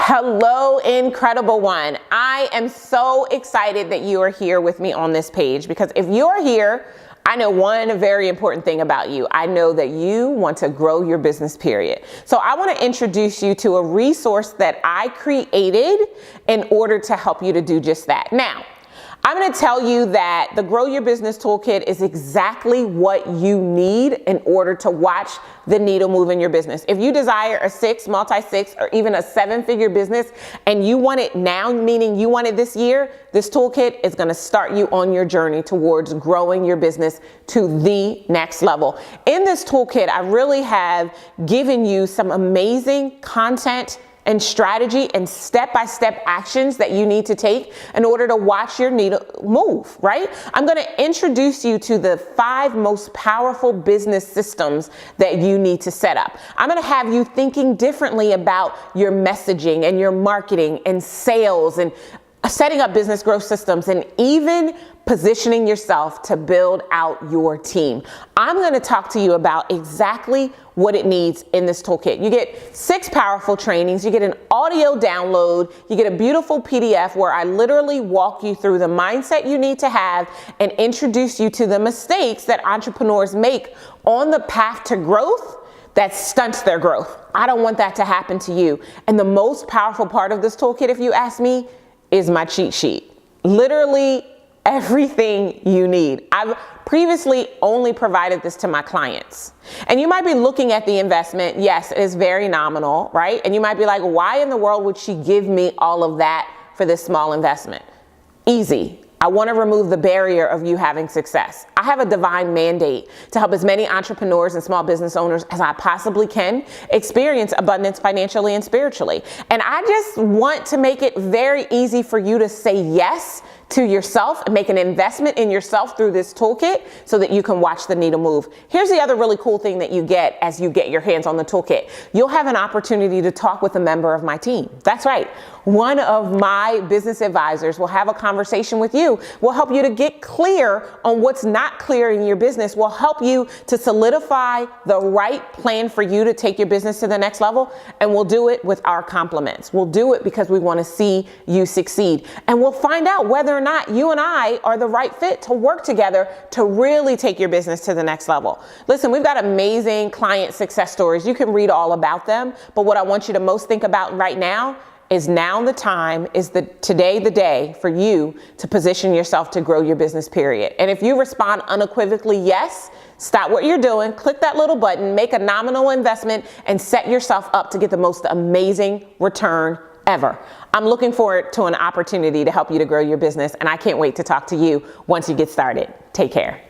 Hello, incredible one. I am so excited that you are here with me on this page, because if you're here, I know one very important thing about you. I know that you want to grow your business, period. So I want to introduce you to a resource that I created in order to help you to do just that. Now, I'm going to tell you that the Grow Your Business Toolkit is exactly what you need in order to watch the needle move in your business. If you desire a multi-six, or even a 7-figure business, and you want it now, meaning you want it this year, this toolkit is going to start you on your journey towards growing your business to the next level. In this toolkit, I really have given you some amazing content and strategy and step-by-step actions that you need to take in order to watch your needle move, right? I'm going to introduce you to the 5 most powerful business systems that you need to set up. I'm going to have you thinking differently about your messaging and your marketing and sales and setting up business growth systems, and even positioning yourself to build out your team. I'm going to talk to you about exactly what it needs in this toolkit. You get 6 powerful trainings, you get an audio download, you get a beautiful PDF where I literally walk you through the mindset you need to have and introduce you to the mistakes that entrepreneurs make on the path to growth that stunts their growth. I don't want that to happen to you. And the most powerful part of this toolkit, if you ask me, is my cheat sheet. Literally everything you need. I've previously only provided this to my clients. And you might be looking at the investment. Yes, it is very nominal, right? And you might be like, why in the world would she give me all of that for this small investment? Easy. I want to remove the barrier of you having success. I have a divine mandate to help as many entrepreneurs and small business owners as I possibly can experience abundance financially and spiritually. And I just want to make it very easy for you to say yes to yourself and make an investment in yourself through this toolkit so that you can watch the needle move. Here's the other really cool thing that you get as you get your hands on the toolkit. You'll have an opportunity to talk with a member of my team. That's right. One of my business advisors will have a conversation with you. We'll help you to get clear on what's not clear in your business. We'll help you to solidify the right plan for you to take your business to the next level. And we'll do it with our compliments. We'll do it because we want to see you succeed. And we'll find out whether or not you and I are the right fit to work together to really take your business to the next level. Listen, we've got amazing client success stories. You can read all about them. But what I want you to most think about right now is today the day for you to position yourself to grow your business, period. And if you respond unequivocally yes, stop what you're doing, click that little button, make a nominal investment, and set yourself up to get the most amazing return ever. I'm looking forward to an opportunity to help you to grow your business, and I can't wait to talk to you once you get started. Take care.